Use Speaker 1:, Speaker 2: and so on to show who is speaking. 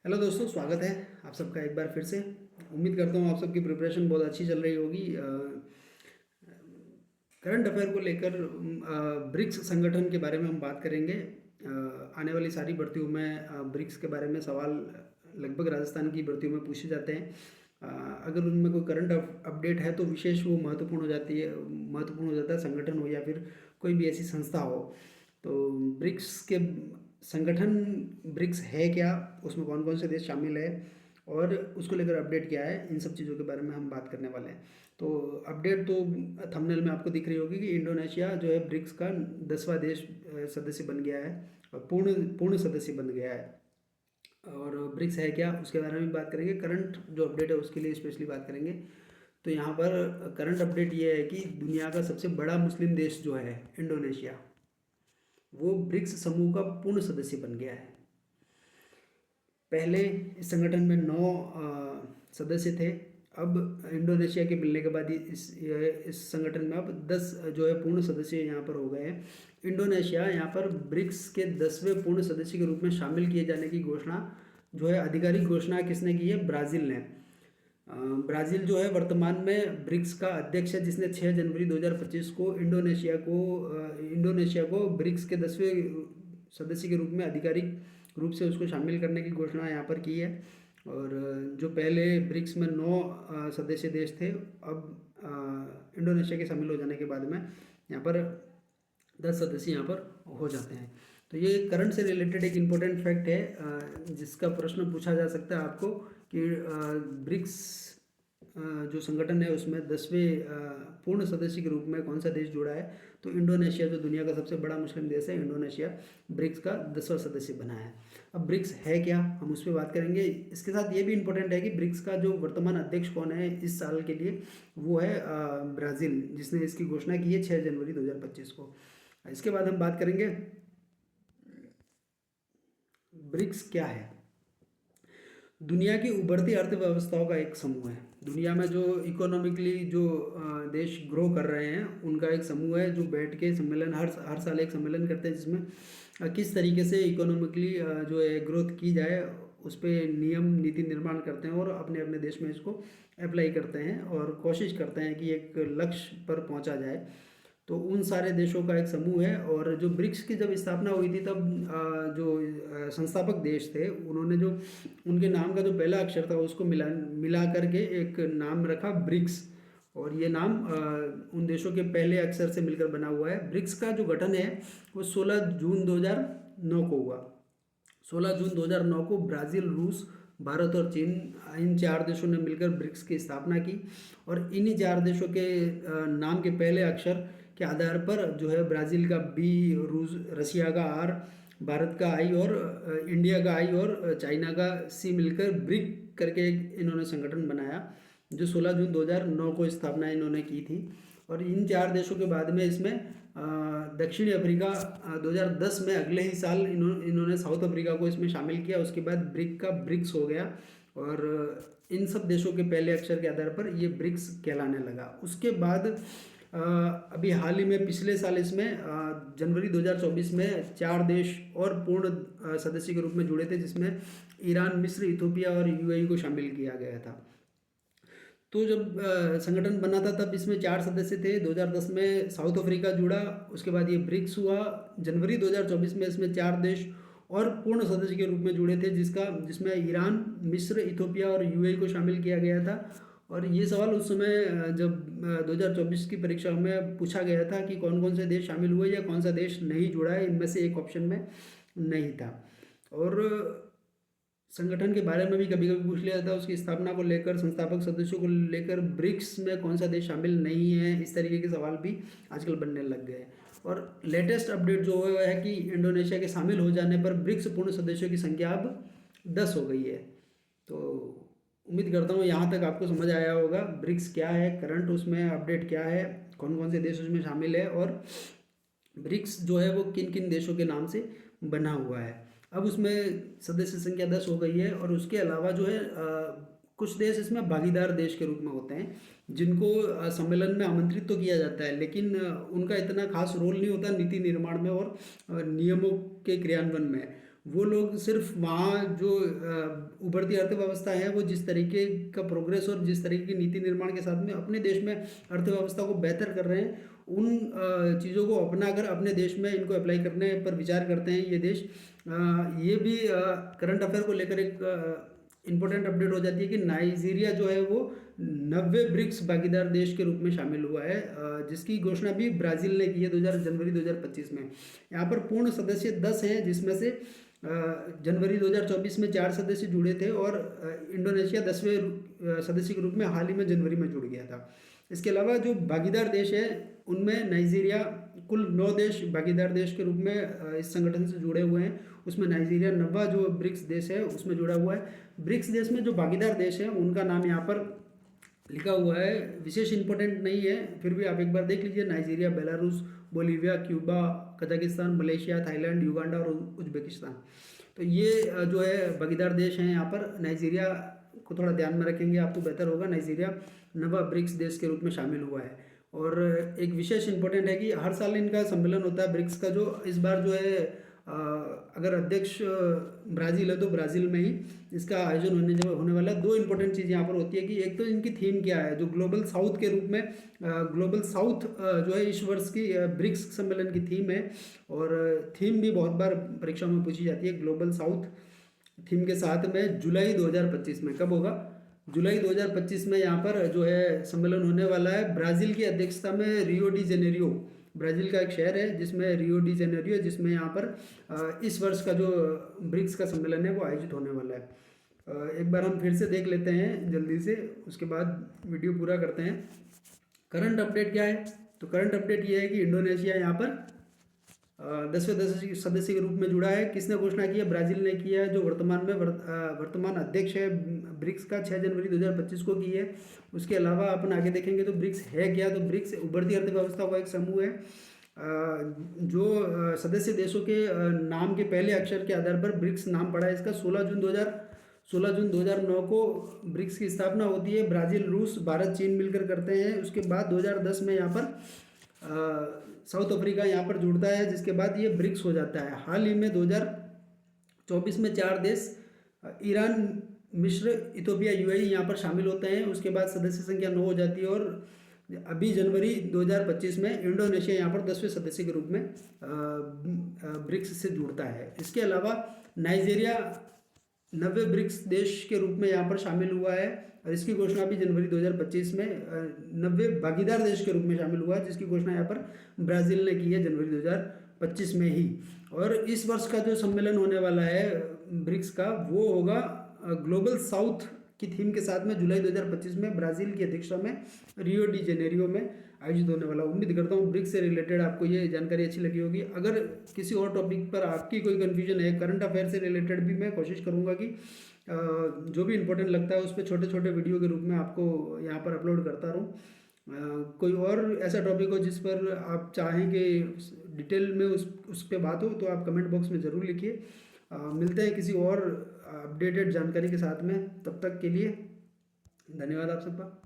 Speaker 1: Hello दोस्तों, स्वागत है आप सबका एक बार फिर से। उम्मीद करता हूँ आप सबकी प्रिपरेशन बहुत अच्छी चल रही होगी। करंट अफेयर को लेकर ब्रिक्स संगठन के बारे में हम बात करेंगे। आने वाली सारी भर्तियों में ब्रिक्स के बारे में सवाल लगभग राजस्थान की भर्तियों में पूछे जाते हैं। अगर उनमें कोई करंट अपडेट है तो विशेष वो महत्वपूर्ण हो जाता है, संगठन हो या फिर कोई भी ऐसी संस्था हो। तो ब्रिक्स के संगठन, ब्रिक्स है क्या, उसमें कौन कौन से देश शामिल है और उसको लेकर अपडेट क्या है, इन सब चीज़ों के बारे में हम बात करने वाले हैं। तो अपडेट तो थंबनेल में आपको दिख रही होगी कि इंडोनेशिया जो है ब्रिक्स का 10वां देश सदस्य बन गया है और पूर्ण पूर्ण सदस्य बन गया है। और ब्रिक्स है क्या उसके बारे में भी बात करेंगे, करंट जो अपडेट है उसके लिए स्पेशली बात करेंगे। तो यहाँ पर करंट अपडेट ये है कि दुनिया का सबसे बड़ा मुस्लिम देश जो है इंडोनेशिया, वो ब्रिक्स समूह का पूर्ण सदस्य बन गया है। पहले इस संगठन में 9 सदस्य थे। अब इंडोनेशिया के मिलने के बाद इस संगठन में अब 10 जो है पूर्ण सदस्य यहाँ पर हो गए हैं। इंडोनेशिया यहाँ पर ब्रिक्स के 10वें पूर्ण सदस्य के रूप में शामिल किए जाने की घोषणा जो है, आधिकारिक घोषणा किसने की है? ब्राज़ील ने। ब्राज़ील जो है वर्तमान में ब्रिक्स का अध्यक्ष है, जिसने 6 जनवरी 2025 को इंडोनेशिया को ब्रिक्स के 10वें सदस्य के रूप में आधिकारिक रूप से उसको शामिल करने की घोषणा यहाँ पर की है। और जो पहले ब्रिक्स में 9 सदस्य देश थे, अब इंडोनेशिया के शामिल हो जाने के बाद में यहाँ पर 10 सदस्य यहाँ पर हो जाते हैं। तो ये करंट से रिलेटेड एक इम्पोर्टेंट फैक्ट है, जिसका प्रश्न पूछा जा सकता है आपको कि ब्रिक्स जो संगठन है उसमें 10वें पूर्ण सदस्य के रूप में कौन सा देश जुड़ा है? तो इंडोनेशिया, जो दुनिया का सबसे बड़ा मुस्लिम देश है, इंडोनेशिया ब्रिक्स का 10वां सदस्य बना है। अब ब्रिक्स है क्या, हम उस पर बात करेंगे। इसके साथ ये भी इम्पोर्टेंट है कि ब्रिक्स का जो वर्तमान अध्यक्ष कौन है इस साल के लिए, वो है ब्राज़ील, जिसने इसकी घोषणा की है 6 जनवरी 2025 को। इसके बाद हम बात करेंगे ब्रिक्स क्या है। दुनिया की उभरती अर्थव्यवस्थाओं का एक समूह है। दुनिया में जो इकोनॉमिकली जो देश ग्रो कर रहे हैं उनका एक समूह है, जो बैठ के सम्मेलन हर साल एक सम्मेलन करते हैं, जिसमें किस तरीके से इकोनॉमिकली जो है ग्रोथ की जाए उस पर नियम नीति निर्माण करते हैं और अपने अपने देश में इसको अप्लाई करते हैं और कोशिश करते हैं कि एक लक्ष्य पर पहुंचा जाए। तो उन सारे देशों का एक समूह है। और जो ब्रिक्स की जब स्थापना हुई थी तब जो संस्थापक देश थे उन्होंने जो उनके नाम का जो पहला अक्षर था उसको मिला मिला करके एक नाम रखा, ब्रिक्स। और ये नाम उन देशों के पहले अक्षर से मिलकर बना हुआ है। ब्रिक्स का जो गठन है वो 16 जून 2009 को हुआ। 16 जून 2009 को ब्राज़ील, रूस, भारत और चीन, इन 4 देशों ने मिलकर ब्रिक्स की स्थापना की। और इन्हीं 4 देशों के नाम के पहले अक्षर के आधार पर जो है ब्राज़ील का बी, रसिया का आर, भारत का आई और इंडिया का आई और चाइना का सी मिलकर ब्रिक करके एक इन्होंने संगठन बनाया, जो 16 जून 2009 को स्थापना इन्होंने की थी। और इन 4 देशों के बाद में इसमें दक्षिणी अफ्रीका 2010 में, अगले ही साल इन्होंने साउथ अफ्रीका को इसमें शामिल किया। उसके बाद ब्रिक का ब्रिक्स हो गया और इन सब देशों के पहले अक्षर के आधार पर ये ब्रिक्स कहलाने लगा। उसके बाद अभी हाल ही में पिछले साल इसमें जनवरी 2024 में 4 देश और पूर्ण सदस्य के रूप में जुड़े थे, जिसमें ईरान, मिस्र, इथोपिया और यूएई को शामिल किया गया था। तो जब संगठन बना था तब इसमें 4 सदस्य थे। 2010 में साउथ अफ्रीका जुड़ा, उसके बाद ये ब्रिक्स हुआ। जनवरी 2024 में इसमें 4 देश और पूर्ण सदस्य के रूप में जुड़े थे, जिसमें ईरान, मिस्र, इथोपिया और यूएई को शामिल किया गया था। और ये सवाल उस समय जब 2024 की परीक्षा में पूछा गया था कि कौन कौन से देश शामिल हुए या कौन सा देश नहीं जुड़ा है, इनमें से एक ऑप्शन में नहीं था। और संगठन के बारे में भी कभी कभी पूछ लिया जाता है, उसकी स्थापना को लेकर, संस्थापक सदस्यों को लेकर, ब्रिक्स में कौन सा देश शामिल नहीं है, इस तरीके के सवाल भी आजकल बनने लग गए हैं। और लेटेस्ट अपडेट जो है कि इंडोनेशिया के शामिल हो जाने पर ब्रिक्स पूर्ण सदस्यों की संख्या अब 10 हो गई है। तो उम्मीद करता हूँ यहाँ तक आपको समझ आया होगा ब्रिक्स क्या है, करंट उसमें अपडेट क्या है, कौन कौन से देश उसमें शामिल है और ब्रिक्स जो है वो किन किन देशों के नाम से बना हुआ है। अब उसमें सदस्य संख्या 10 हो गई है और उसके अलावा जो है कुछ देश इसमें भागीदार देश के रूप में होते हैं, जिनको सम्मेलन में आमंत्रित तो किया जाता है, लेकिन उनका इतना खास रोल नहीं होता नीति निर्माण में और नियमों के क्रियान्वयन में। वो लोग सिर्फ वहाँ जो उभरती अर्थव्यवस्था है वो जिस तरीके का प्रोग्रेस और जिस तरीके की नीति निर्माण के साथ में अपने देश में अर्थव्यवस्था को बेहतर कर रहे हैं, उन चीज़ों को अपनाकर अपने देश में इनको अप्लाई करने पर विचार करते हैं ये देश। ये भी करंट अफेयर को लेकर एक इम्पोर्टेंट अपडेट हो जाती है कि नाइजीरिया जो है वो 90 ब्रिक्स भागीदार देश के रूप में शामिल हुआ है, जिसकी घोषणा भी ब्राज़ील ने की है जनवरी 2025 में। यहाँ पर पूर्ण सदस्य 10 हैं, जिसमें से जनवरी 2024 में 4 सदस्य जुड़े थे और इंडोनेशिया 10वें सदस्य के रूप में हाल ही में जनवरी में जुड़ गया था। इसके अलावा जो भागीदार देश है उनमें नाइजीरिया, कुल 9 देश भागीदार देश के रूप में इस संगठन से जुड़े हुए हैं। उसमें नाइजीरिया 90 जो ब्रिक्स देश है उसमें जुड़ा हुआ है। ब्रिक्स देश में जो भागीदार देश हैं उनका नाम यहाँ पर लिखा हुआ है, विशेष इंपॉर्टेंट नहीं है, फिर भी आप एक बार देख लीजिए। Nigeria, Belarus, Bolivia, Cuba, Kazakhstan, Malaysia, Thailand, Uganda और उज्बेकिस्तान। तो ये जो है भागीदार देश हैं यहाँ पर। नाइजीरिया को थोड़ा ध्यान में रखेंगे आप तो बेहतर होगा। नाइजीरिया नवा ब्रिक्स देश के रूप में शामिल हुआ है। और एक विशेष इंपॉर्टेंट है कि हर साल इनका सम्मेलन होता है ब्रिक्स का, जो इस बार जो है अगर अध्यक्ष ब्राज़ील है तो ब्राज़ील में ही इसका आयोजन होने वाला है। 2 इंपॉर्टेंट चीज़ यहाँ पर होती है कि एक तो इनकी थीम क्या है, जो ग्लोबल साउथ के रूप में ग्लोबल साउथ जो है इस वर्ष की ब्रिक्स सम्मेलन की थीम है। और थीम भी बहुत बार परीक्षाओं में पूछी जाती है। ग्लोबल साउथ थीम के साथ में जुलाई 2025 में, कब होगा, जुलाई 2025 में यहाँ पर जो है सम्मेलन होने वाला है। ब्राज़ील की अध्यक्षता में रियो डी जेनेरियो, ब्राज़ील का एक शहर है जिसमें रियो डी जेनेरियो, जिसमें यहाँ पर इस वर्ष का जो ब्रिक्स का सम्मेलन है वो आयोजित होने वाला है। एक बार हम फिर से देख लेते हैं जल्दी से, उसके बाद वीडियो पूरा करते हैं। करंट अपडेट क्या है, तो करंट अपडेट ये है कि इंडोनेशिया यहाँ पर 10वें सदस्य के रूप में जुड़ा है। किसने घोषणा की है, ब्राज़ील ने किया है, जो वर्तमान में वर्तमान अध्यक्ष है ब्रिक्स का, 6 जनवरी 2025 को की है। उसके अलावा अपन आगे देखेंगे तो ब्रिक्स है क्या, तो ब्रिक्स उभरती अर्थव्यवस्था का एक समूह है जो सदस्य देशों के नाम के पहले अक्षर के आधार पर ब्रिक्स नाम पड़ा है इसका। 16 जून 2009 को ब्रिक्स की स्थापना होती है। ब्राज़ील, रूस, भारत, चीन मिलकर करते हैं। उसके बाद 2010 में यहाँ पर साउथ अफ्रीका यहाँ पर जुड़ता है, जिसके बाद ये ब्रिक्स हो जाता है। हाल ही में 2024 में 4 देश ईरान, मिस्र, इथोपिया, यूएई यहाँ पर शामिल होते हैं। उसके बाद सदस्य संख्या 9 हो जाती है और अभी जनवरी 2025 में इंडोनेशिया यहाँ पर 10वें सदस्य के रूप में ब्रिक्स से जुड़ता है। इसके अलावा नाइजीरिया 90 ब्रिक्स देश के रूप में यहाँ पर शामिल हुआ है और इसकी घोषणा भी जनवरी 2025 में 90 भागीदार देश के रूप में शामिल हुआ है, जिसकी घोषणा यहाँ पर ब्राज़ील ने की है जनवरी 2025 में ही। और इस वर्ष का जो सम्मेलन होने वाला है ब्रिक्स का वो होगा ग्लोबल साउथ की थीम के साथ में जुलाई 2025 में ब्राज़ील की अध्यक्षता में रियो डी जेनेरियो में आयोजित होने वाला। उम्मीद करता हूँ ब्रिक्स से रिलेटेड आपको ये जानकारी अच्छी लगी होगी। अगर किसी और टॉपिक पर आपकी कोई कन्फ्यूजन है, करंट अफेयर से रिलेटेड भी मैं कोशिश करूँगा कि जो भी इम्पोर्टेंट लगता है उस पर छोटे छोटे वीडियो के रूप में आपको यहाँ पर अपलोड करता रहूँ। कोई और ऐसा टॉपिक हो जिस पर आप चाहें कि डिटेल में उस पर बात हो तो आप कमेंट बॉक्स में ज़रूर लिखिए। मिलते हैं किसी और अपडेटेड जानकारी के साथ में, तब तक के लिए धन्यवाद आप सबका।